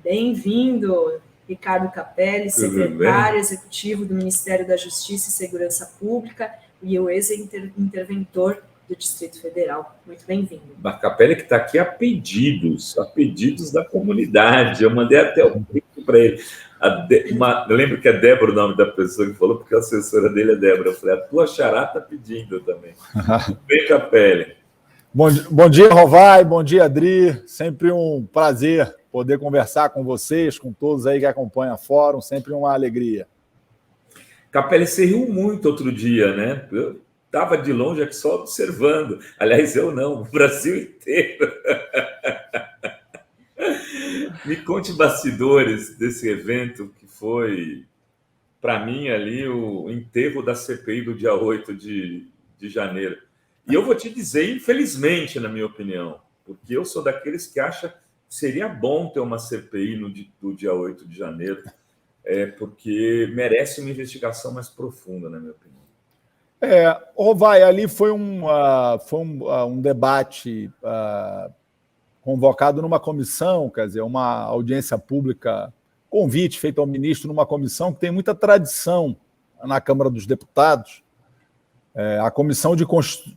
Bem-vindo, Ricardo Capelli, secretário executivo do Ministério da Justiça e Segurança Pública e o ex-interventor do Distrito Federal. Muito bem-vindo. A Capelli que está aqui a pedidos da comunidade. Eu mandei até o link para ele. Eu lembro que é Débora o nome da pessoa que falou, porque a assessora dele é Débora. Eu falei, a tua xará está pedindo também. Bem, Capelli. Bom dia, Rovai. Bom dia, Adri. Sempre um prazer poder conversar com vocês, com todos aí que acompanham o fórum. Sempre uma alegria. Capelli, você riu muito outro dia, né? Eu estava de longe aqui só observando. Aliás, eu não, o Brasil inteiro. Me conte bastidores desse evento que foi, para mim, ali o enterro da CPI do dia 8 de janeiro. E eu vou te dizer, infelizmente, na minha opinião, porque eu sou daqueles que acham que seria bom ter uma CPI no dia 8 de janeiro, porque merece uma investigação mais profunda, na minha opinião. Rovai, ali foi um debate convocado numa comissão, quer dizer, uma audiência pública, convite feito ao ministro numa comissão que tem muita tradição na Câmara dos Deputados. A Comissão de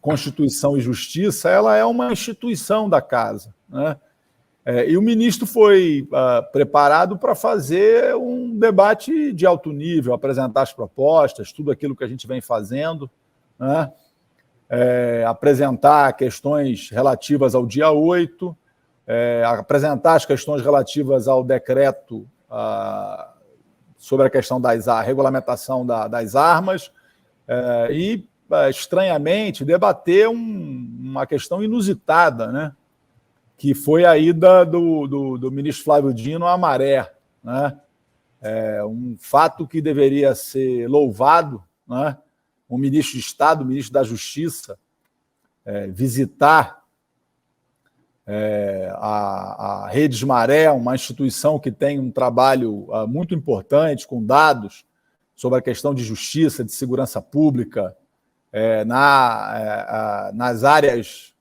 Constituição e Justiça, ela é uma instituição da casa, né? E o ministro foi preparado para fazer um debate de alto nível, apresentar as propostas, tudo aquilo que a gente vem fazendo, né? Apresentar questões relativas ao dia 8, apresentar as questões relativas ao decreto sobre a questão da regulamentação das armas e, estranhamente, debater uma questão inusitada, né? Que foi a ida do ministro Flávio Dino à Maré, né? Um fato que deveria ser louvado, né? O ministro de Estado, o ministro da Justiça, visitar a Redes Maré, uma instituição que tem um trabalho muito importante, com dados sobre a questão de justiça, de segurança pública, nas áreas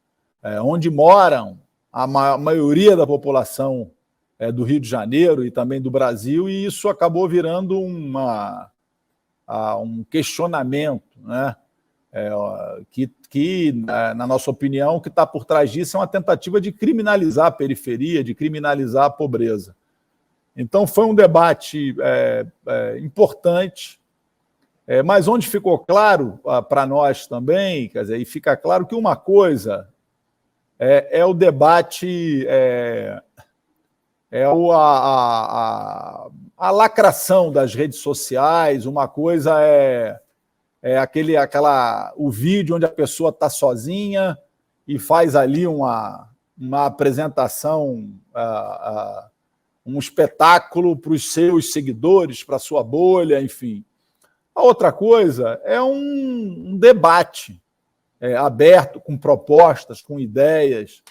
onde moram a maioria da população do Rio de Janeiro e também do Brasil, e isso acabou virando um questionamento, né? Que, na nossa opinião, o que está por trás disso é uma tentativa de criminalizar a periferia, de criminalizar a pobreza. Então, foi um debate importante, mas onde ficou claro para nós também, quer dizer, e fica claro que uma coisa é o debate, a lacração das redes sociais, uma coisa o vídeo onde a pessoa está sozinha e faz ali uma apresentação, um espetáculo para os seus seguidores, para a sua bolha, enfim. A outra coisa é um debate aberto, com propostas, com ideias.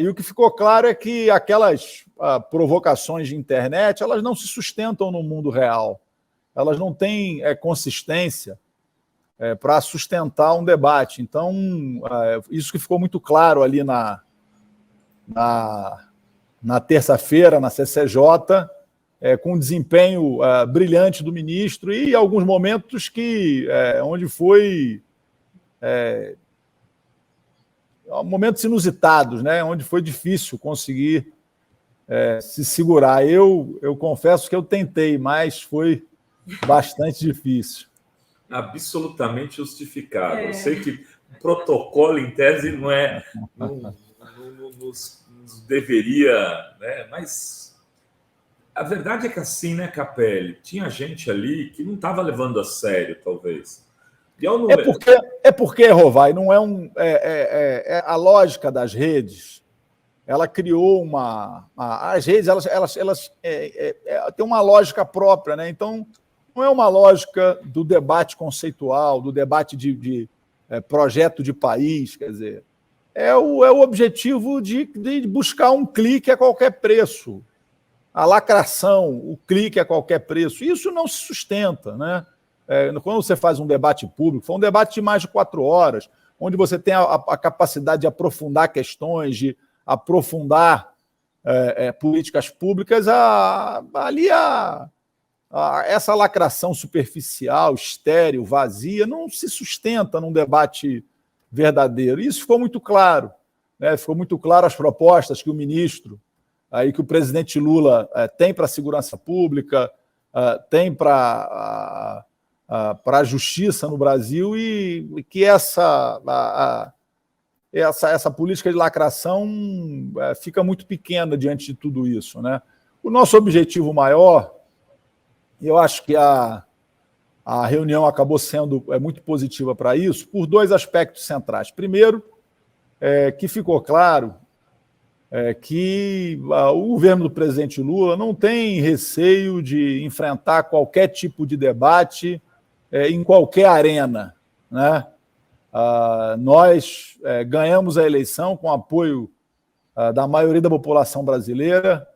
E o que ficou claro é que aquelas provocações de internet, elas não se sustentam no mundo real. Elas não têm consistência para sustentar um debate. Então, isso que ficou muito claro ali na terça-feira, na CCJ, com o desempenho brilhante do ministro e alguns momentos onde foi momentos inusitados, né? Onde foi difícil conseguir se segurar. Eu confesso que eu tentei, mas foi bastante difícil. Absolutamente justificável. Eu sei que o protocolo, em tese, não nos deveria, né? Mas a verdade é que assim, né, Capelli? Tinha gente ali que não estava levando a sério, talvez. Porque, Rovai, não a lógica das redes. Ela criou as redes, elas têm uma lógica própria, né? Então, não é uma lógica do debate conceitual, do debate de projeto de país, quer dizer, é o objetivo de buscar um clique a qualquer preço, a lacração, o clique a qualquer preço. Isso não se sustenta, né? Quando você faz um debate público, foi um debate de mais de 4 horas, onde você tem a capacidade de aprofundar questões, de aprofundar políticas públicas, essa lacração superficial, estéril, vazia, não se sustenta num debate verdadeiro. Isso ficou muito claro, né? Ficou muito claro as propostas que o ministro, que o presidente Lula tem para a segurança pública, tem para a justiça no Brasil, e que essa política de lacração fica muito pequena diante de tudo isso, né? O nosso objetivo maior, e eu acho que a reunião acabou sendo muito positiva para isso, por dois aspectos centrais. Primeiro, que ficou claro que o governo do presidente Lula não tem receio de enfrentar qualquer tipo de debate em qualquer arena, né? Nós ganhamos a eleição com apoio da maioria da população brasileira,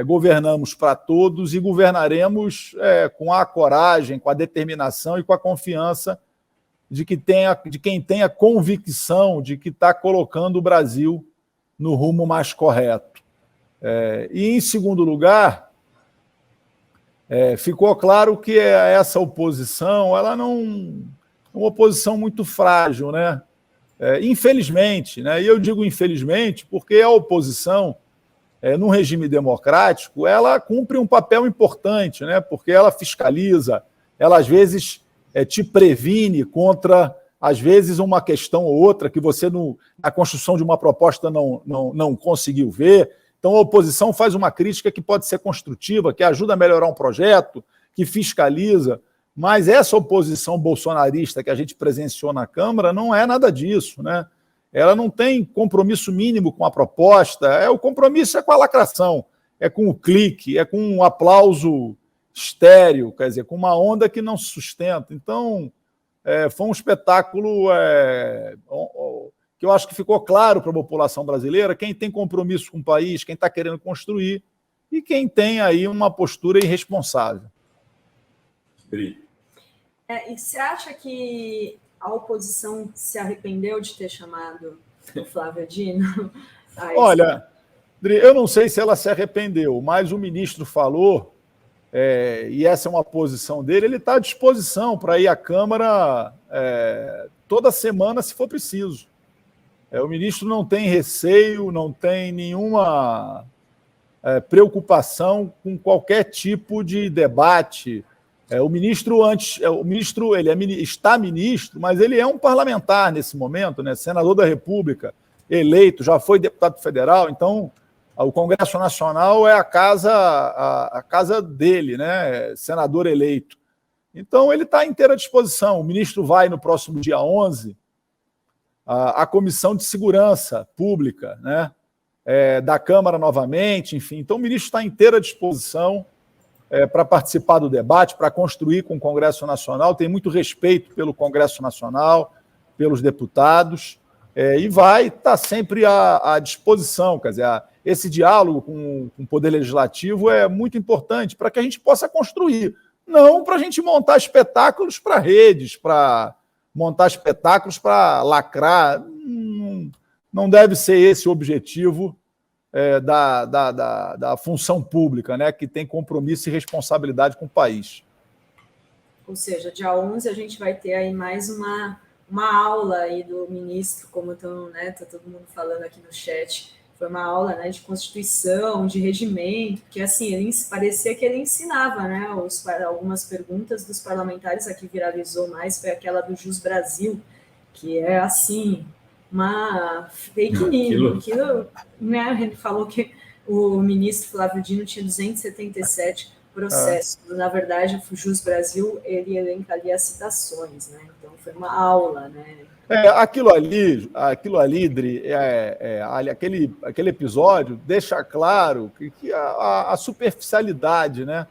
governamos para todos e governaremos com a coragem, com a determinação e com a confiança de quem tenha convicção de que está colocando o Brasil no rumo mais correto. E, em segundo lugar, ficou claro que essa oposição, ela não é uma oposição muito frágil, né? Infelizmente, né? E eu digo infelizmente porque a oposição, num regime democrático, ela cumpre um papel importante, né? Porque ela fiscaliza, ela às vezes te previne contra, às vezes, uma questão ou outra que você, na construção de uma proposta, não conseguiu ver. Então, a oposição faz uma crítica que pode ser construtiva, que ajuda a melhorar um projeto, que fiscaliza. Mas essa oposição bolsonarista que a gente presenciou na Câmara não é nada disso, né? Ela não tem compromisso mínimo com a proposta, o compromisso é com a lacração, é com o clique, é com um aplauso estéril, quer dizer, com uma onda que não se sustenta. Então, foi um espetáculo que eu acho que ficou claro para a população brasileira quem tem compromisso com o país, quem está querendo construir e quem tem aí uma postura irresponsável. E você acha que a oposição se arrependeu de ter chamado o Flávio Dino? Olha, eu não sei se ela se arrependeu, mas o ministro falou, e essa é uma posição dele, ele está à disposição para ir à Câmara toda semana, se for preciso. O ministro não tem receio, não tem nenhuma preocupação com qualquer tipo de debate. O ministro está ministro, mas ele é um parlamentar nesse momento, né? Senador da República, eleito, já foi deputado federal, então o Congresso Nacional é a casa dele, né? Senador eleito. Então ele está à inteira disposição. O ministro vai no próximo dia 11 à Comissão de Segurança Pública, né? Da Câmara novamente, enfim. Então o ministro está à inteira disposição para participar do debate, para construir com o Congresso Nacional, tem muito respeito pelo Congresso Nacional, pelos deputados, e vai estar sempre à disposição. Quer dizer, esse diálogo com o Poder Legislativo é muito importante para que a gente possa construir, não para a gente montar espetáculos para redes, para montar espetáculos para lacrar. Não deve ser esse o objetivo da função pública, né, que tem compromisso e responsabilidade com o país. Ou seja, dia 11 a gente vai ter aí mais uma aula aí do ministro, como estão, né, tá todo mundo falando aqui no chat. Foi uma aula, né, de Constituição, de regimento, que assim, parecia que ele ensinava, né, algumas perguntas dos parlamentares. Aqui viralizou mais, foi aquela do Jus Brasil, que é assim, uma fake news. Aquilo, né, ele falou que o ministro Flávio Dino tinha 277 processos. Na verdade, o Jus Brasil, ele elenca ali as citações, né? Então foi uma aula, né? Aquilo ali, Dri, aquele episódio deixa claro que a superficialidade, né,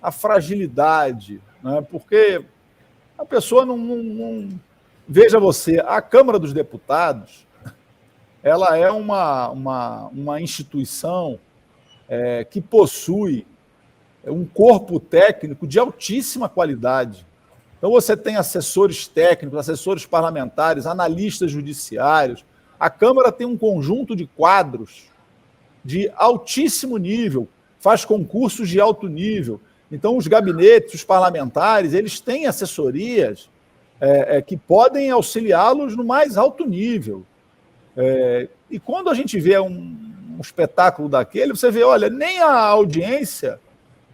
a fragilidade, né, porque a pessoa não... Veja você, a Câmara dos Deputados, ela é uma instituição que possui um corpo técnico de altíssima qualidade. Então, você tem assessores técnicos, assessores parlamentares, analistas judiciários. A Câmara tem um conjunto de quadros de altíssimo nível, faz concursos de alto nível. Então, os gabinetes, os parlamentares, eles têm assessorias que podem auxiliá-los no mais alto nível. E quando a gente vê um espetáculo daquele, você vê, olha, nem a audiência,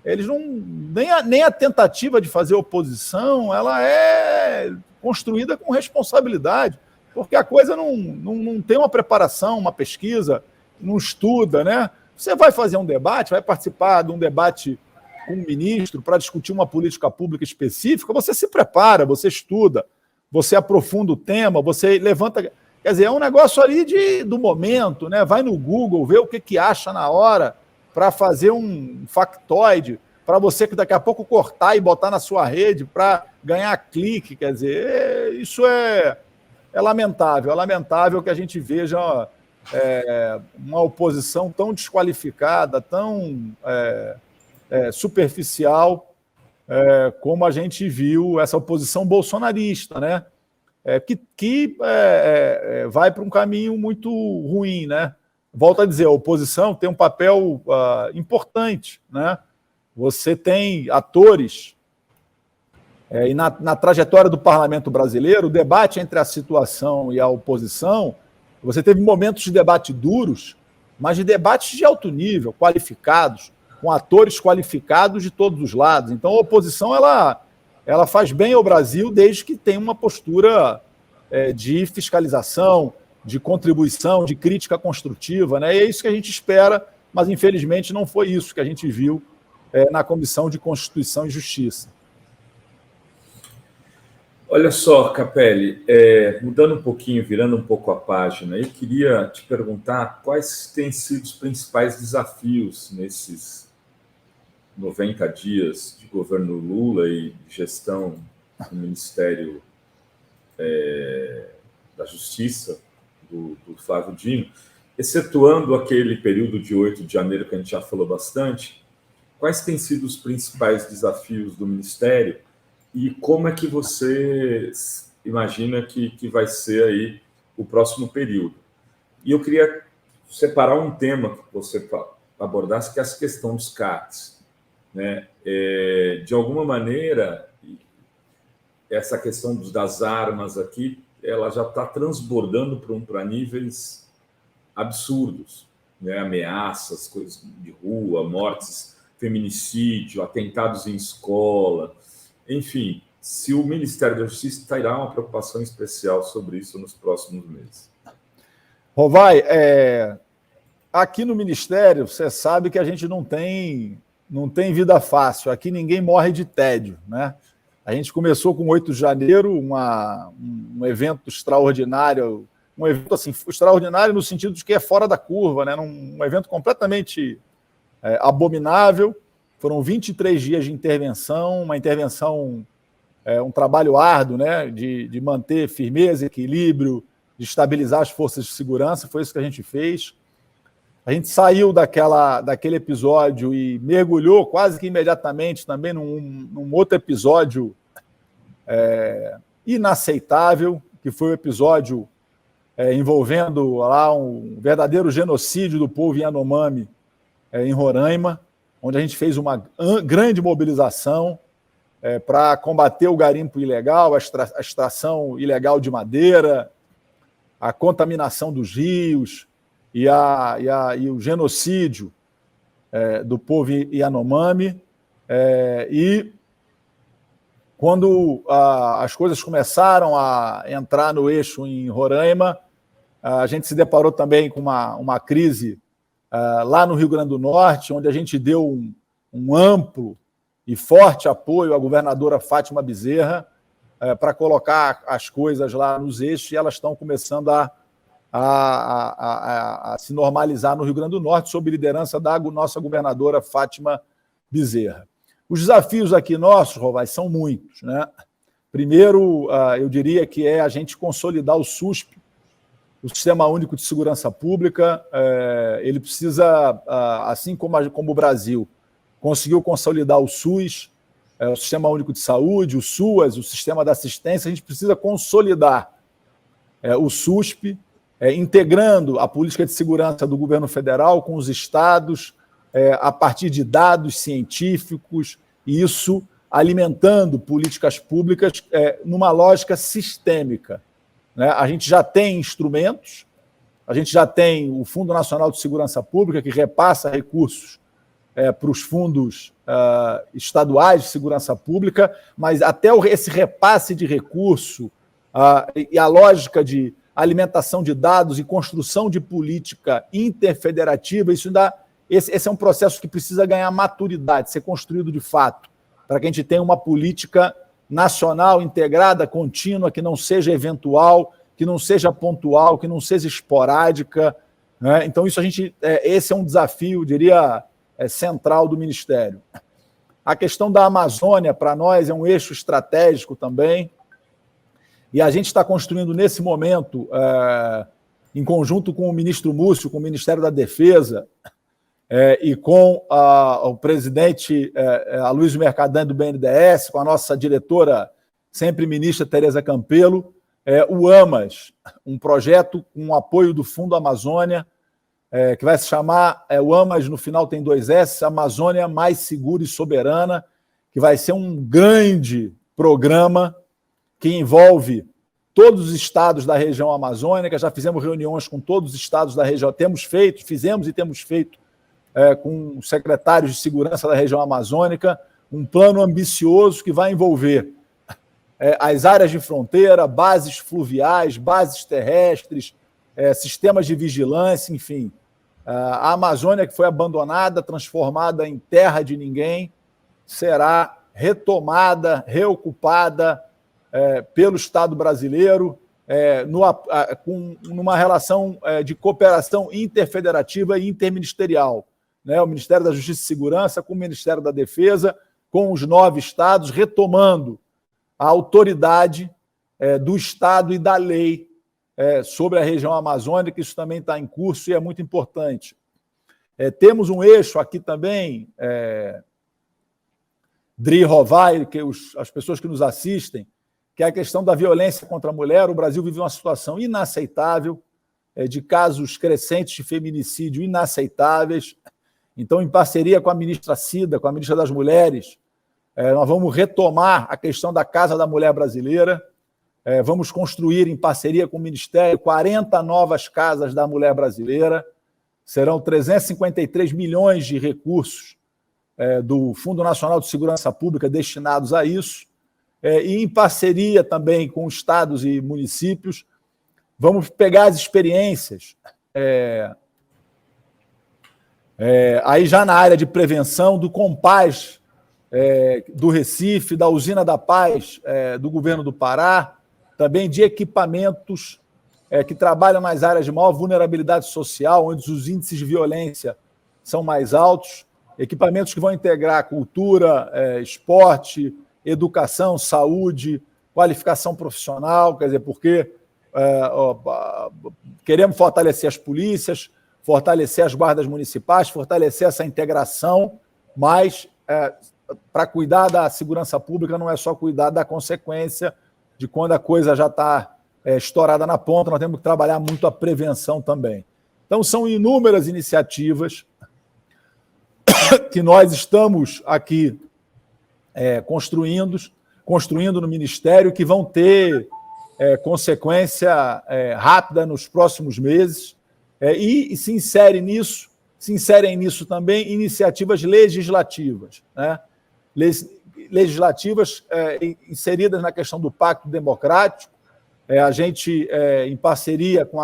eles não, nem a tentativa de fazer oposição, ela é construída com responsabilidade, porque a coisa não tem uma preparação, uma pesquisa, não estuda, né? Você vai fazer um debate, vai participar de um debate com um ministro para discutir uma política pública específica, você se prepara, você estuda, você aprofunda o tema, você levanta... Quer dizer, é um negócio ali do momento, né? Vai no Google, vê o que acha na hora para fazer um factoide, para você que daqui a pouco cortar e botar na sua rede para ganhar clique. Quer dizer, isso é lamentável que a gente veja uma oposição tão desqualificada, tão superficial, como a gente viu essa oposição bolsonarista, né? Que vai para um caminho muito ruim, né? Volto a dizer, a oposição tem um papel importante, né? Você tem atores, e na trajetória do parlamento brasileiro, o debate entre a situação e a oposição, você teve momentos de debate duros, mas de debates de alto nível, qualificados, com atores qualificados de todos os lados. Então, a oposição ela faz bem ao Brasil desde que tem uma postura de fiscalização, de contribuição, de crítica construtiva, né? E é isso que a gente espera, mas infelizmente não foi isso que a gente viu na Comissão de Constituição e Justiça. Olha só, Capelli, mudando um pouquinho, virando um pouco a página, eu queria te perguntar quais têm sido os principais desafios nesses 90 dias de governo Lula e gestão do Ministério da Justiça, do Flávio Dino, excetuando aquele período de 8 de janeiro que a gente já falou bastante, quais têm sido os principais desafios do Ministério e como é que você imagina que vai ser aí o próximo período? E eu queria separar um tema que você abordasse, que é essa questão dos CACs, né? De alguma maneira, essa questão das armas aqui, ela já está transbordando para níveis absurdos, né? Ameaças, coisas de rua, mortes, feminicídio, atentados em escola, enfim, se o Ministério da Justiça terá uma preocupação especial sobre isso nos próximos meses. Rovai, aqui no Ministério, você sabe que a gente não tem vida fácil, aqui ninguém morre de tédio, né? A gente começou com 8 de janeiro, um evento extraordinário, um evento assim, extraordinário no sentido de que é fora da curva, né? Um evento completamente abominável. Foram 23 dias de intervenção, uma intervenção, um trabalho árduo, né? De manter firmeza, equilíbrio, de estabilizar as forças de segurança, foi isso que a gente fez. A gente saiu daquele episódio e mergulhou quase que imediatamente também num outro episódio inaceitável, que foi o episódio envolvendo lá um verdadeiro genocídio do povo Yanomami em Roraima, onde a gente fez uma grande mobilização para combater o garimpo ilegal, a extração ilegal de madeira, a contaminação dos rios e o genocídio do povo Yanomami. E quando as coisas começaram a entrar no eixo em Roraima, a gente se deparou também com uma crise lá no Rio Grande do Norte, onde a gente deu um amplo e forte apoio à governadora Fátima Bezerra para colocar as coisas lá nos eixos, e elas estão começando a se normalizar no Rio Grande do Norte, sob liderança da nossa governadora Fátima Bezerra. Os desafios aqui nossos, Rovai, são muitos, né? Primeiro, eu diria que é a gente consolidar o SUSP, o Sistema Único de Segurança Pública. Ele precisa, assim como o Brasil conseguiu consolidar o SUS, o Sistema Único de Saúde, o SUAS, o Sistema da Assistência, a gente precisa consolidar o SUSP integrando a política de segurança do governo federal com os estados, a partir de dados científicos, e isso alimentando políticas públicas numa lógica sistêmica, né? A gente já tem instrumentos, a gente já tem o Fundo Nacional de Segurança Pública, que repassa recursos para os fundos estaduais de segurança pública, mas até esse repasse de recurso e a lógica de alimentação de dados e construção de política interfederativa, esse é um processo que precisa ganhar maturidade, ser construído de fato, para que a gente tenha uma política nacional integrada, contínua, que não seja eventual, que não seja pontual, que não seja esporádica, né? Então, esse é um desafio, diria, central do Ministério. A questão da Amazônia, para nós, é um eixo estratégico também, e a gente está construindo, nesse momento, em conjunto com o ministro Múcio, com o Ministério da Defesa, e com o presidente Aloysio Mercadante do BNDES, com a nossa diretora, sempre ministra Tereza Campelo, o AMAS, um projeto com apoio do Fundo Amazônia, que vai se chamar, o AMAS no final tem 2 S, Amazônia Mais Segura e Soberana, que vai ser um grande programa que envolve todos os estados da região amazônica. Já fizemos reuniões com todos os estados da região, fizemos e temos feito com secretários de segurança da região amazônica, um plano ambicioso que vai envolver as áreas de fronteira, bases fluviais, bases terrestres, sistemas de vigilância, enfim. A Amazônia, que foi abandonada, transformada em terra de ninguém, será retomada, reocupada pelo Estado brasileiro, numa relação de cooperação interfederativa e interministerial, né? O Ministério da Justiça e Segurança com o Ministério da Defesa, com os 9 estados, retomando a autoridade do Estado e da lei sobre a região amazônica. Isso também está em curso e é muito importante. Temos um eixo aqui também, Dri Rovai, que as pessoas que nos assistem, que é a questão da violência contra a mulher. O Brasil vive uma situação inaceitável, de casos crescentes de feminicídio inaceitáveis. Então, em parceria com a ministra Cida, com a ministra das Mulheres, nós vamos retomar a questão da Casa da Mulher Brasileira, vamos construir, em parceria com o Ministério, 40 novas casas da mulher brasileira, serão 353 milhões de recursos do Fundo Nacional de Segurança Pública destinados a isso, e em parceria também com estados e municípios, vamos pegar as experiências, aí já na área de prevenção, do Compaz, do Recife, da Usina da Paz, do governo do Pará, também de equipamentos que trabalham nas áreas de maior vulnerabilidade social, onde os índices de violência são mais altos, equipamentos que vão integrar cultura, esporte, educação, saúde, qualificação profissional, quer dizer, porque queremos fortalecer as polícias, fortalecer as guardas municipais, fortalecer essa integração, mas para cuidar da segurança pública não é só cuidar da consequência de quando a coisa já está estourada na ponta, nós temos que trabalhar muito a prevenção também. Então, são inúmeras iniciativas que nós estamos aqui construindo no Ministério, que vão ter consequência rápida nos próximos meses, e se inserem nisso também iniciativas legislativas, né? Legislativas inseridas na questão do Pacto Democrático. A gente, em parceria com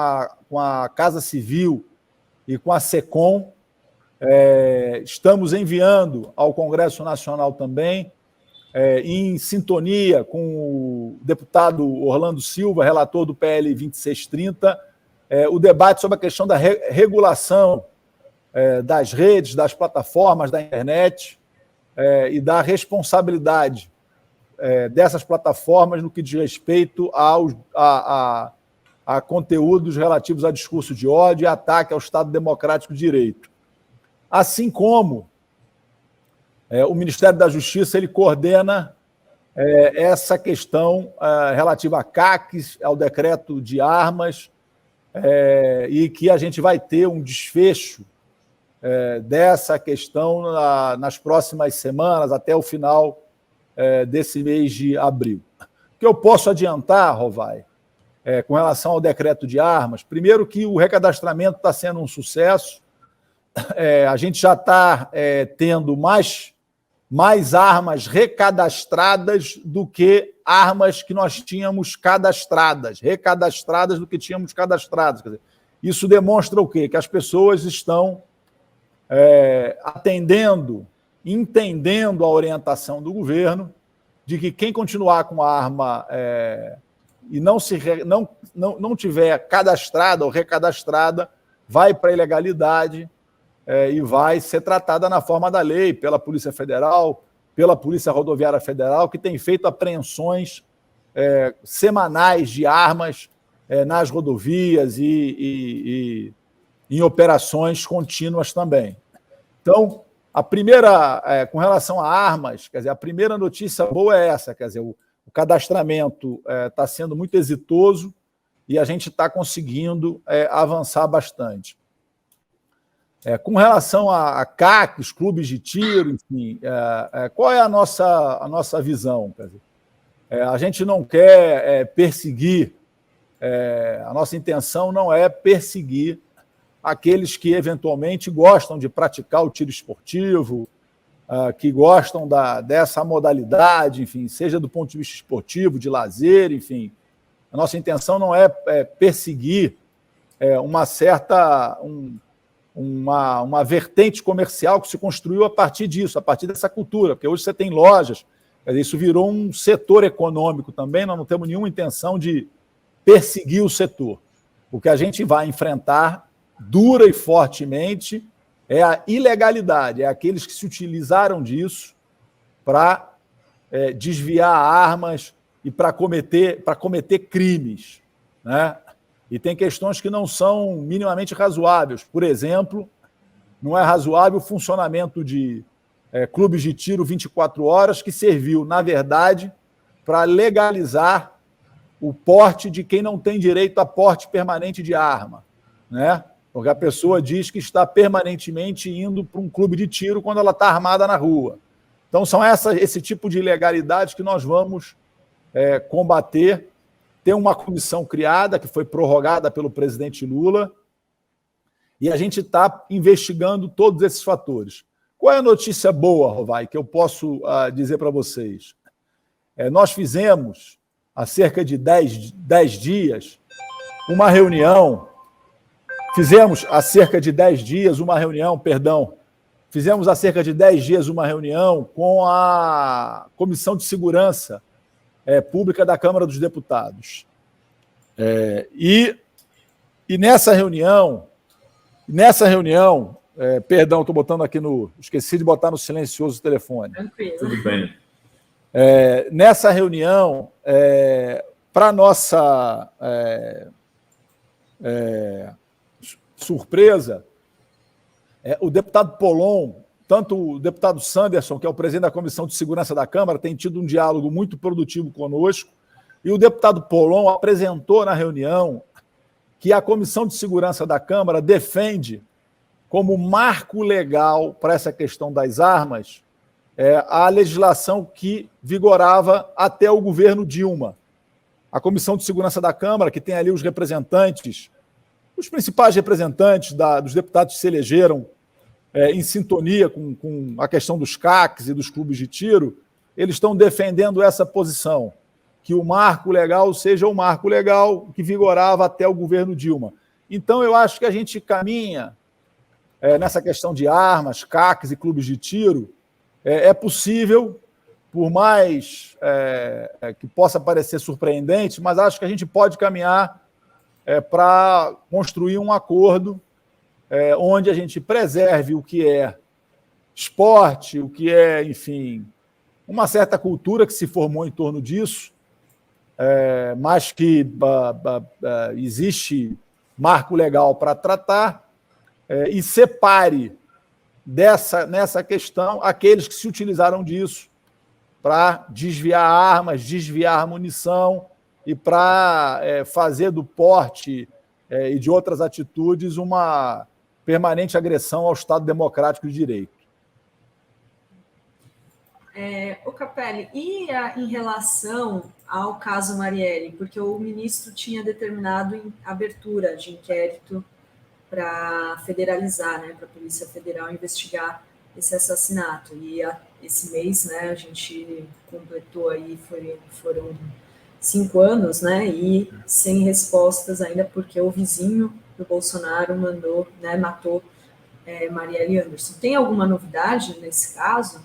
a Casa Civil e com a SECOM, estamos enviando ao Congresso Nacional também, em sintonia com o deputado Orlando Silva, relator do PL 2630, o debate sobre a questão da regulação das redes, das plataformas da internet, e da responsabilidade dessas plataformas no que diz respeito a conteúdos relativos a discurso de ódio e ataque ao Estado Democrático de Direito. Assim como o Ministério da Justiça ele coordena essa questão relativa a CACs, ao decreto de armas, e que a gente vai ter um desfecho dessa questão nas próximas semanas, até o final desse mês de abril. O que eu posso adiantar, Rovai, com relação ao decreto de armas, primeiro que o recadastramento está sendo um sucesso, a gente já está tendo mais armas recadastradas do que armas que nós tínhamos recadastradas do que tínhamos cadastradas. Quer dizer, isso demonstra o quê? Que as pessoas estão atendendo, entendendo a orientação do governo de que quem continuar com a arma e não tiver cadastrada ou recadastrada vai para a ilegalidade e vai ser tratada na forma da lei pela Polícia Federal, pela Polícia Rodoviária Federal, que tem feito apreensões semanais de armas nas rodovias e em operações contínuas também. Então, a primeira, com relação a armas, quer dizer, a primeira notícia boa é essa, quer dizer, o cadastramento está sendo muito exitoso e a gente está conseguindo avançar bastante. Com relação a CACs, clubes de tiro, enfim, qual é a nossa visão? Quer dizer, a gente não quer perseguir, a nossa intenção não é perseguir aqueles que eventualmente gostam de praticar o tiro esportivo, que gostam dessa modalidade, enfim, seja do ponto de vista esportivo, de lazer, enfim. A nossa intenção não é perseguir uma vertente comercial que se construiu a partir disso, a partir dessa cultura, porque hoje você tem lojas, isso virou um setor econômico também, nós não temos nenhuma intenção de perseguir o setor. O que a gente vai enfrentar dura e fortemente é a ilegalidade, é aqueles que se utilizaram disso para desviar armas e para cometer crimes, né? E tem questões que não são minimamente razoáveis. Por exemplo, não é razoável o funcionamento de clubes de tiro 24 horas, que serviu, na verdade, para legalizar o porte de quem não tem direito a porte permanente de arma, né? Porque a pessoa diz que está permanentemente indo para um clube de tiro quando ela está armada na rua. Então, são esse tipo de ilegalidades que nós vamos combater. Tem uma comissão criada, que foi prorrogada pelo presidente Lula, e a gente está investigando todos esses fatores. Qual é a notícia boa, Rovai, que eu posso dizer para vocês? Nós fizemos, há cerca de 10 dias, uma reunião. Fizemos há cerca de 10 dias uma reunião com a Comissão de Segurança Pública da Câmara dos Deputados. E nessa reunião, perdão, estou botando aqui esqueci de botar no silencioso o telefone. Tudo bem. Nessa reunião, para nossa surpresa, o deputado Polon, tanto o deputado Sanderson, que é o presidente da Comissão de Segurança da Câmara, tem tido um diálogo muito produtivo conosco, e o deputado Polon apresentou na reunião que a Comissão de Segurança da Câmara defende como marco legal para essa questão das armas a legislação que vigorava até o governo Dilma. A Comissão de Segurança da Câmara, que tem ali os representantes, os principais representantes dos deputados que se elegeram em sintonia com a questão dos CACs e dos clubes de tiro, eles estão defendendo essa posição, que o marco legal seja o marco legal que vigorava até o governo Dilma. Então, eu acho que a gente caminha nessa questão de armas, CACs e clubes de tiro. É possível, por mais que possa parecer surpreendente, mas acho que a gente pode caminhar para construir um acordo onde a gente preserve o que é esporte, o que é, enfim, uma certa cultura que se formou em torno disso, mas que existe marco legal para tratar, e separe nessa questão aqueles que se utilizaram disso para desviar armas, desviar munição e para fazer do porte e de outras atitudes uma permanente agressão ao Estado democrático de direito. O Capelli, em relação ao caso Marielle, porque o ministro tinha determinado abertura de inquérito para federalizar, né, para a Polícia Federal investigar esse assassinato, e esse mês, né, a gente completou aí, foram 5 anos, né, e sem respostas ainda, porque o vizinho do Bolsonaro matou Marielle Anderson. Tem alguma novidade nesse caso?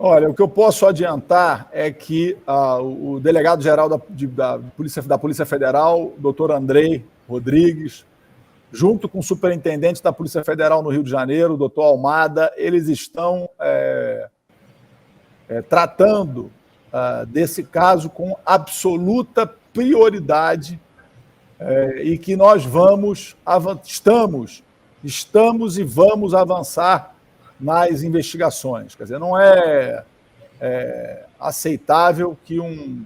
Olha, o que eu posso adiantar é que o delegado-geral da Polícia Federal, doutor Andrei Rodrigues, junto com o superintendente da Polícia Federal no Rio de Janeiro, o doutor Almada, eles estão tratando desse caso com absoluta prioridade e que nós estamos e vamos avançar nas investigações. Quer dizer, não é aceitável que um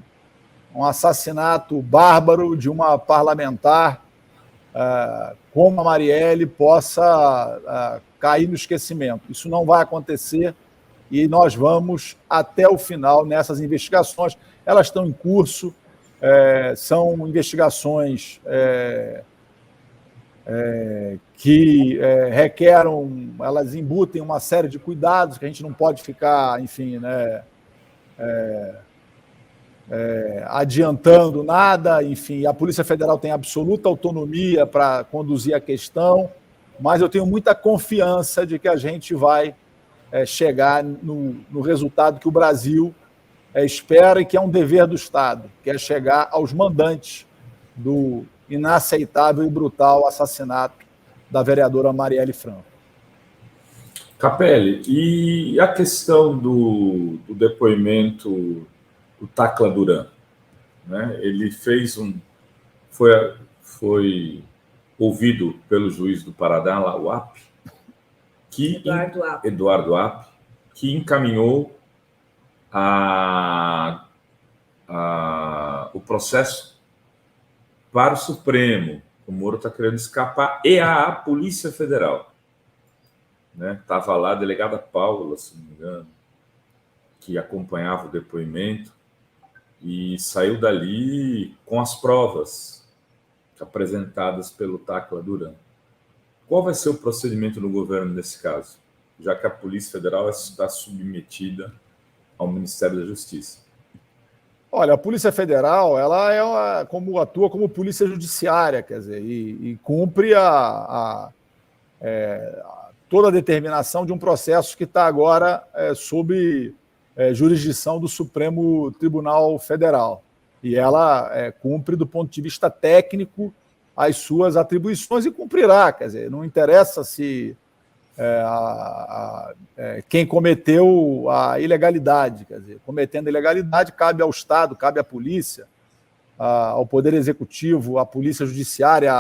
assassinato bárbaro de uma parlamentar como a Marielle possa cair no esquecimento. Isso não vai acontecer e nós vamos até o final nessas investigações. Elas estão em curso, são investigações que elas embutem uma série de cuidados, que a gente não pode ficar, enfim, né, adiantando nada. Enfim, a Polícia Federal tem absoluta autonomia para conduzir a questão, mas eu tenho muita confiança de que a gente vai chegar no resultado que o Brasil espera e que é um dever do Estado, que é chegar aos mandantes do inaceitável e brutal assassinato da vereadora Marielle Franco. Capelli, e a questão do depoimento do Tacla Duran, né? Ele foi ouvido pelo juiz do Paraná, o AP, Eduardo App, que encaminhou o processo para o Supremo. O Moro está querendo escapar, e a Polícia Federal. Estava lá a delegada Paula, se não me engano, que acompanhava o depoimento, e saiu dali com as provas apresentadas pelo Tacla Duran. Qual vai ser o procedimento do governo nesse caso, já que a Polícia Federal está submetida ao Ministério da Justiça? Olha, a Polícia Federal ela atua como polícia judiciária, quer dizer, e cumpre toda a determinação de um processo que está agora sob jurisdição do Supremo Tribunal Federal. E ela cumpre, do ponto de vista técnico, as suas atribuições e cumprirá. Quer dizer, não interessa se quem cometeu a ilegalidade. Quer dizer, cometendo a ilegalidade, cabe ao Estado, cabe à polícia, ao Poder Executivo, à Polícia Judiciária,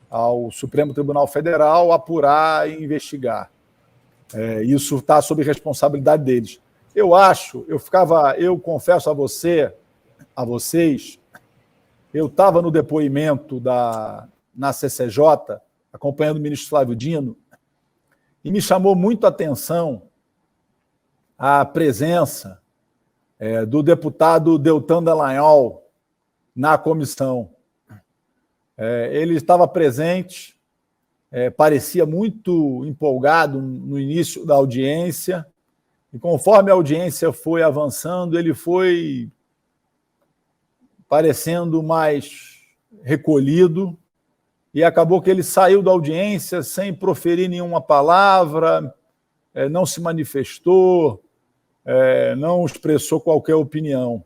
ao Supremo Tribunal Federal apurar e investigar. Isso está sob responsabilidade deles. Eu confesso a vocês, eu estava no depoimento na CCJ, acompanhando o ministro Flávio Dino, e me chamou muito a atenção a presença do deputado Deltan Dallagnol na comissão. Ele estava presente, parecia muito empolgado no início da audiência, e conforme a audiência foi avançando, ele foi parecendo mais recolhido, e acabou que ele saiu da audiência sem proferir nenhuma palavra, não se manifestou, não expressou qualquer opinião.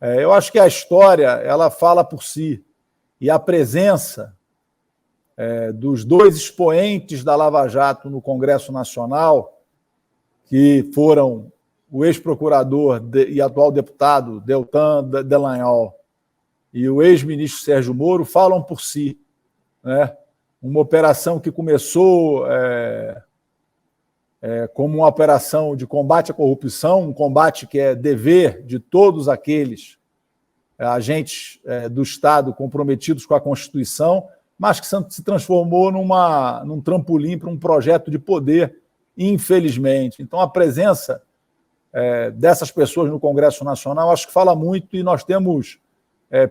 Eu acho que a história ela fala por si, e a presença dos dois expoentes da Lava Jato no Congresso Nacional, que foram o ex-procurador e atual deputado Deltan Dallagnol e o ex-ministro Sérgio Moro, falam por si. Uma operação que começou como uma operação de combate à corrupção, um combate que é dever de todos aqueles agentes do Estado comprometidos com a Constituição, mas que se transformou num trampolim para um projeto de poder, infelizmente. Então, a presença dessas pessoas no Congresso Nacional acho que fala muito, e nós temos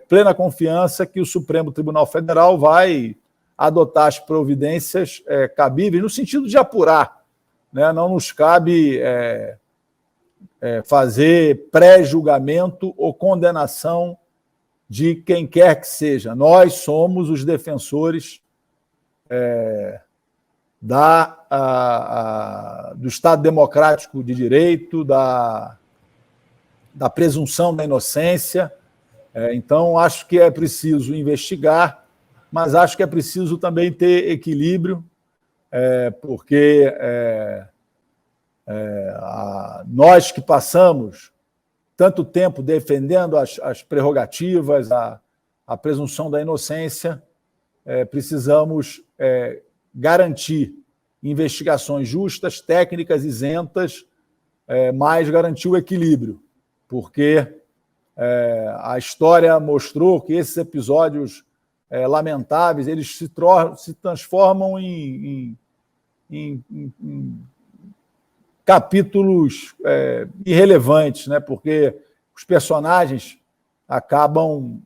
plena confiança que o Supremo Tribunal Federal vai adotar as providências cabíveis no sentido de apurar, né? Não nos cabe fazer pré-julgamento ou condenação de quem quer que seja. Nós somos os defensores do Estado democrático de direito, da presunção da inocência. Então, acho que é preciso investigar, mas acho que é preciso também ter equilíbrio, porque nós que passamos tanto tempo defendendo as prerrogativas, a presunção da inocência, precisamos garantir investigações justas, técnicas, isentas, mas garantir o equilíbrio, porque a história mostrou que esses episódios lamentáveis eles se transformam em capítulos irrelevantes, né? Porque os personagens acabam...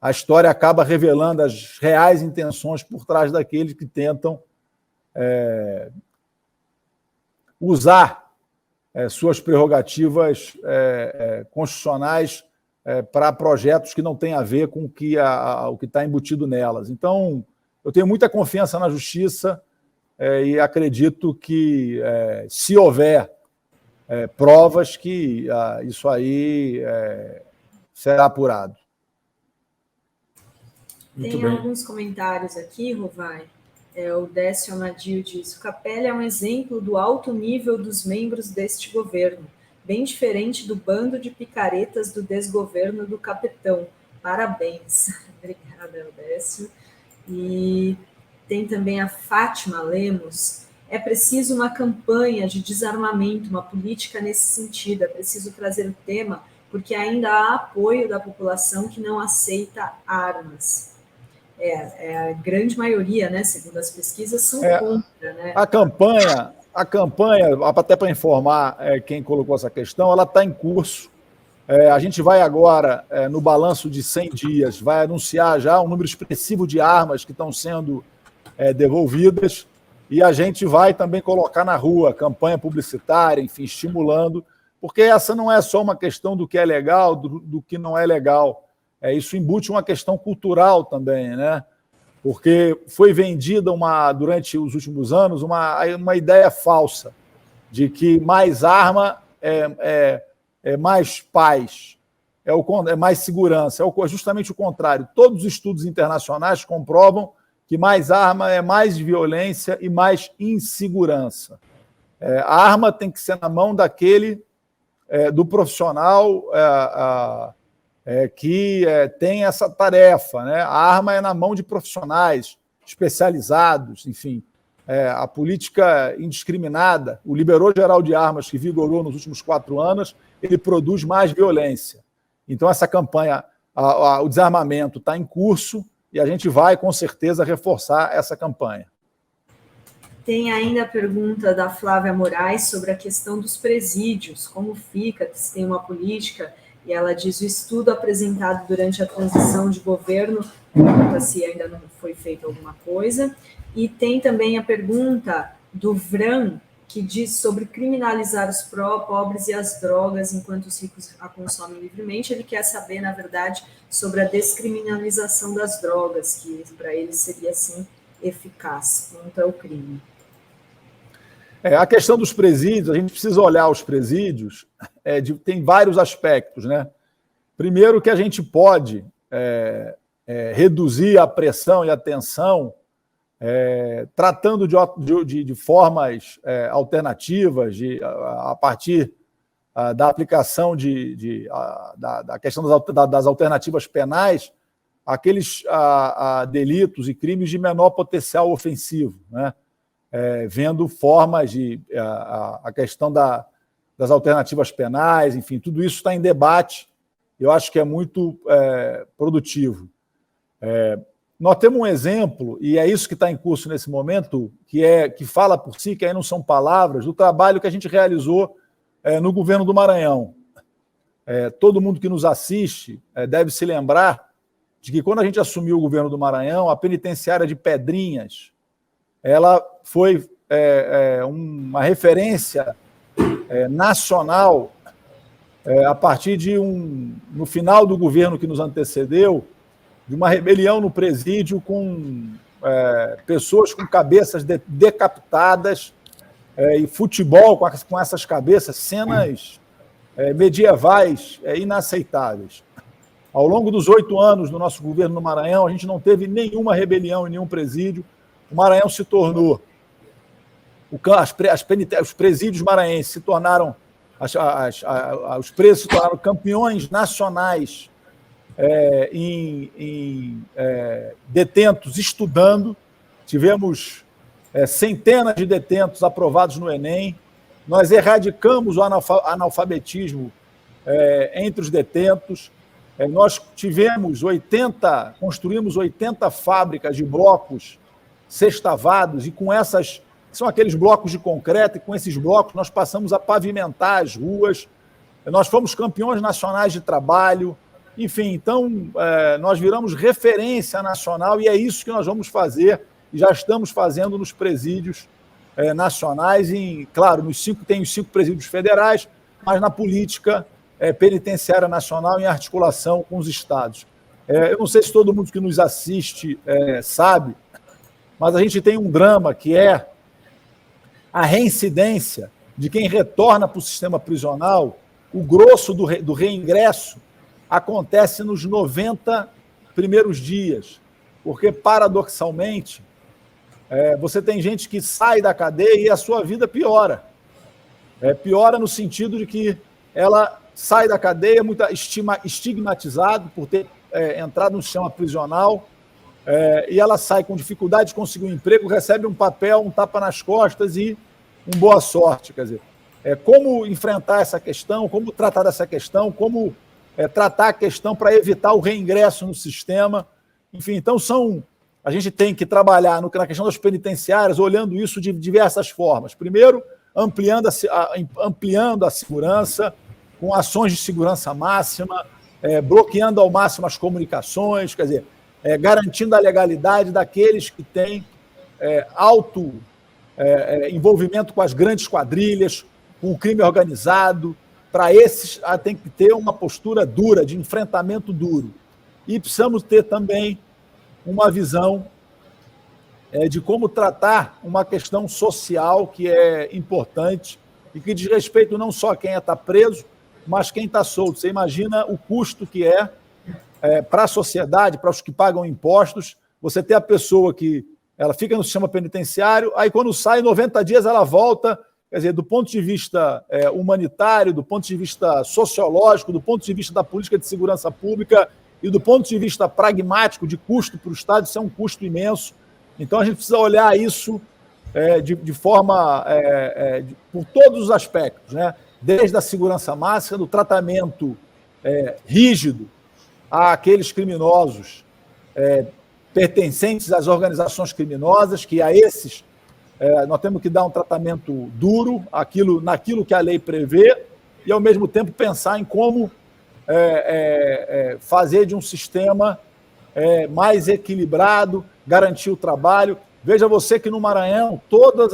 a história acaba revelando as reais intenções por trás daqueles que tentam usar suas prerrogativas constitucionais para projetos que não têm a ver com o que está embutido nelas. Então, eu tenho muita confiança na Justiça e acredito que, se houver provas, que isso aí será apurado. Tem alguns comentários aqui, Rovai. O Décio Amadio diz: o Capelli é um exemplo do alto nível dos membros deste governo, bem diferente do bando de picaretas do desgoverno do capitão. Parabéns. Obrigada, Décio. E tem também a Fátima Lemos. É preciso uma campanha de desarmamento, uma política nesse sentido. É preciso trazer o tema, porque ainda há apoio da população que não aceita armas. A grande maioria, né, segundo as pesquisas, são contra. Né? A campanha, até para informar quem colocou essa questão, ela está em curso. A gente vai agora, no balanço de 100 dias, vai anunciar já um número expressivo de armas que estão sendo devolvidas, e a gente vai também colocar na rua campanha publicitária, enfim, estimulando, porque essa não é só uma questão do que é legal, do que não é legal. Isso embute uma questão cultural também, né? Porque foi vendida durante os últimos anos uma ideia falsa de que mais arma é mais paz, é mais segurança. É justamente o contrário. Todos os estudos internacionais comprovam que mais arma é mais violência e mais insegurança. A arma tem que ser na mão do profissional que tem essa tarefa, né? A arma é na mão de profissionais especializados, enfim. A política indiscriminada, o liberou geral de armas que vigorou nos últimos 4 anos, ele produz mais violência. Então, essa campanha, o desarmamento está em curso e a gente vai, com certeza, reforçar essa campanha. Tem ainda a pergunta da Flávia Moraes sobre a questão dos presídios, como fica, se tem uma política... E ela diz: o estudo apresentado durante a transição de governo, pergunta se ainda não foi feita alguma coisa. E tem também a pergunta do Vran, que diz sobre criminalizar os pobres e as drogas enquanto os ricos a consomem livremente. Ele quer saber, na verdade, sobre a descriminalização das drogas, que para ele seria, assim, eficaz contra o crime. A questão dos presídios, a gente precisa olhar os presídios, tem vários aspectos, né? Primeiro, que a gente pode reduzir a pressão e a tensão tratando de formas alternativas, a partir da aplicação da questão das alternativas penais, aqueles delitos e crimes de menor potencial ofensivo, né? Vendo formas a questão das alternativas penais, enfim, tudo isso está em debate eu acho que é muito produtivo. Nós temos um exemplo, e é isso que está em curso nesse momento, que fala por si, que aí não são palavras, do trabalho que a gente realizou no governo do Maranhão. Todo mundo que nos assiste deve se lembrar de que quando a gente assumiu o governo do Maranhão, a penitenciária de Pedrinhas, ela foi uma referência nacional a partir no final do governo que nos antecedeu, de uma rebelião no presídio com pessoas com cabeças decapitadas e futebol com essas cabeças, cenas medievais inaceitáveis. Ao longo dos 8 anos do nosso governo no Maranhão, a gente não teve nenhuma rebelião em nenhum presídio. O Maranhão se tornou... Os presídios maranhenses se tornaram... os presos se tornaram campeões nacionais em detentos estudando. Tivemos centenas de detentos aprovados no Enem. Nós erradicamos o analfabetismo entre os detentos. Nós construímos 80 fábricas de blocos sextavados, e com essas, são aqueles blocos de concreto, e com esses blocos nós passamos a pavimentar as ruas. Nós fomos campeões nacionais de trabalho. Enfim, então, nós viramos referência nacional, e é isso que nós vamos fazer, e já estamos fazendo nos presídios nacionais. Claro, tem os 5 presídios federais, mas na política penitenciária nacional, em articulação com os estados. Eu não sei se todo mundo que nos assiste sabe, mas a gente tem um drama que é a reincidência de quem retorna para o sistema prisional. O grosso do reingresso acontece nos 90 primeiros dias, porque, paradoxalmente, você tem gente que sai da cadeia e a sua vida piora. Piora no sentido de que ela sai da cadeia muito estigmatizado por ter entrado no sistema prisional, e ela sai com dificuldade de conseguir um emprego, recebe um papel, um tapa nas costas e boa sorte. Quer dizer, como enfrentar essa questão, como tratar dessa questão, como tratar a questão para evitar o reingresso no sistema. Enfim, então a gente tem que trabalhar na questão das penitenciárias, olhando isso de diversas formas. Primeiro, ampliando a segurança, com ações de segurança máxima, bloqueando ao máximo as comunicações, quer dizer, garantindo a legalidade daqueles que têm alto envolvimento com as grandes quadrilhas, com o crime organizado. Para esses, tem que ter uma postura dura, de enfrentamento duro. E precisamos ter também uma visão de como tratar uma questão social que é importante e que diz respeito não só a quem está preso, mas quem está solto. Você imagina o custo que para a sociedade, para os que pagam impostos, você ter a pessoa que ela fica no sistema penitenciário, aí quando sai, 90 dias ela volta. Quer dizer, do ponto de vista humanitário, do ponto de vista sociológico, do ponto de vista da política de segurança pública e do ponto de vista pragmático de custo para o Estado, isso é um custo imenso. Então, a gente precisa olhar isso de forma, por todos os aspectos, né? Desde a segurança máxima, do tratamento rígido àqueles criminosos pertencentes às organizações criminosas, que a esses nós temos que dar um tratamento duro naquilo que a lei prevê, e, ao mesmo tempo, pensar em como fazer de um sistema mais equilibrado, garantir o trabalho. Veja você que no Maranhão, todo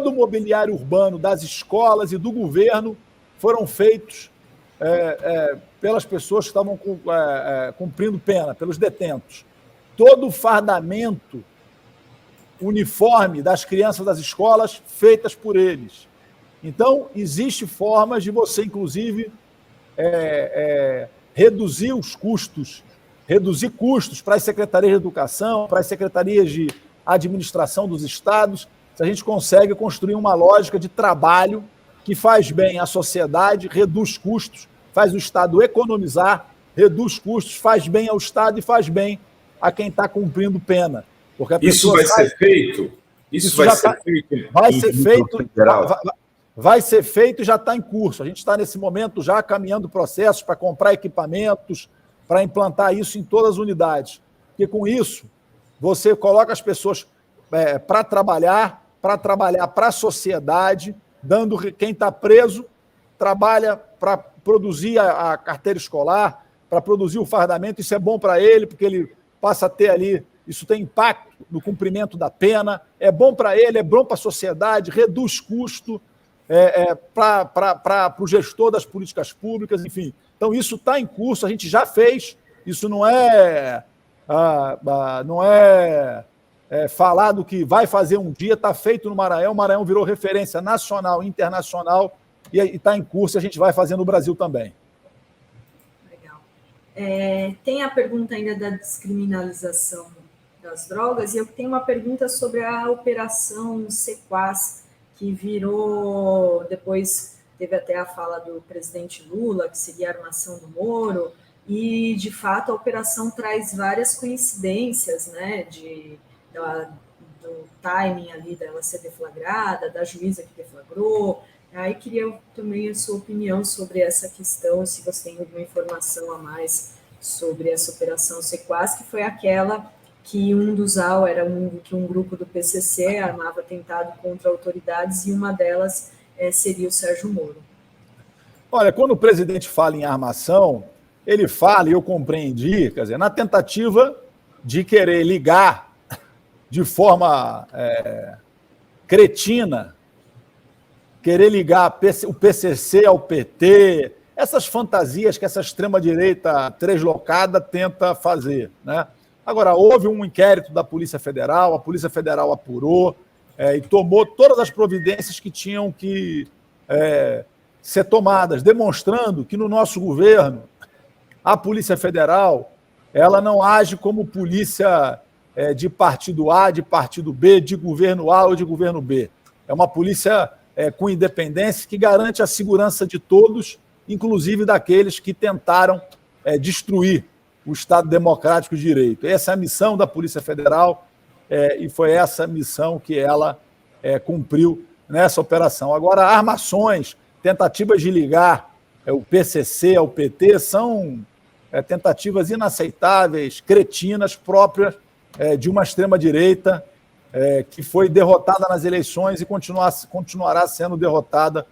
o mobiliário urbano das escolas e do governo foram feitos pelas pessoas que estavam cumprindo pena, pelos detentos. Todo o fardamento uniforme das crianças das escolas feitas por eles. Então, existem formas de você, inclusive, reduzir os custos, reduzir custos para as secretarias de educação, para as secretarias de administração dos estados, se a gente consegue construir uma lógica de trabalho que faz bem à sociedade, reduz custos, faz o Estado economizar, reduz custos, faz bem ao Estado e faz bem a quem está cumprindo pena. Porque a isso vai ser feito? Isso vai ser feito? Vai ser feito. vai ser feito e já está em curso. A gente está, nesse momento, já caminhando processos para comprar equipamentos, para implantar isso em todas as unidades. Porque, com isso, você coloca as pessoas para trabalhar para a sociedade, dando quem está preso, trabalha para produzir a carteira escolar, para produzir o fardamento. Isso é bom para ele, porque ele passa a ter ali, isso tem impacto no cumprimento da pena, é bom para ele, é bom para a sociedade, reduz custo para o gestor das políticas públicas, enfim. Então, isso está em curso, a gente já fez, isso não é falar do que vai fazer um dia, está feito no Maranhão, o Maranhão virou referência nacional e internacional e está em curso e a gente vai fazer no Brasil também. Legal. Tem a pergunta ainda da descriminalização das drogas, e eu tenho uma pergunta sobre a operação Sequaz, que virou, depois teve até a fala do presidente Lula, que seria a armação do Moro, e, de fato, a operação traz várias coincidências, né, do timing ali dela ser deflagrada, da juíza que deflagrou. Aí queria também a sua opinião sobre essa questão, se você tem alguma informação a mais sobre essa operação Sequaz, que foi aquela que um dos AU era que um grupo do PCC armava atentado contra autoridades, e uma delas seria o Sérgio Moro. Olha, quando o presidente fala em armação, ele fala, e eu compreendi, quer dizer, na tentativa de querer ligar de forma cretina, querer ligar o PCC ao PT, essas fantasias que essa extrema-direita translocada tenta fazer, né? Agora, houve um inquérito da Polícia Federal, a Polícia Federal apurou e tomou todas as providências que tinham que ser tomadas, demonstrando que no nosso governo a Polícia Federal ela não age como polícia de partido A, de partido B, de governo A ou de governo B. É uma polícia com independência que garante a segurança de todos, inclusive daqueles que tentaram destruir o Estado Democrático de Direito. Essa é a missão da Polícia Federal e foi essa missão que ela cumpriu nessa operação. Agora, armações, tentativas de ligar o PCC ao PT são tentativas inaceitáveis, cretinas, próprias de uma extrema-direita que foi derrotada nas eleições e continuará sendo derrotada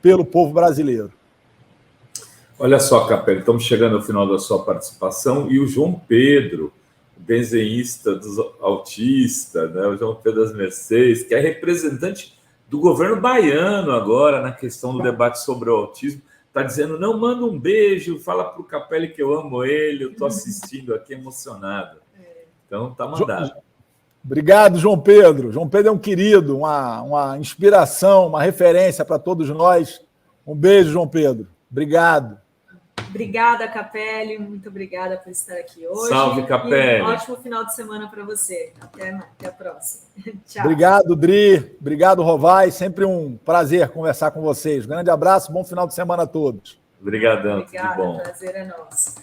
pelo povo brasileiro. Olha só, Capelli, estamos chegando ao final da sua participação, e o João Pedro, desenhista dos autistas, né, o João Pedro das Mercês, que é representante do governo baiano agora na questão do debate sobre o autismo, está dizendo, não, manda um beijo, fala para o Capelli que eu amo ele, eu estou assistindo aqui emocionado. Então, está mandado. Obrigado, João Pedro. João Pedro é um querido, uma inspiração, uma referência para todos nós. Um beijo, João Pedro. Obrigado. Obrigada, Capelli. Muito obrigada por estar aqui hoje. Salve, Capelli. E um ótimo final de semana para você. Até a próxima. Tchau. Obrigado, Dri. Obrigado, Rovai. Sempre um prazer conversar com vocês. Grande abraço, bom final de semana a todos. Obrigadão, Obrigada, tudo bom. O prazer é nosso.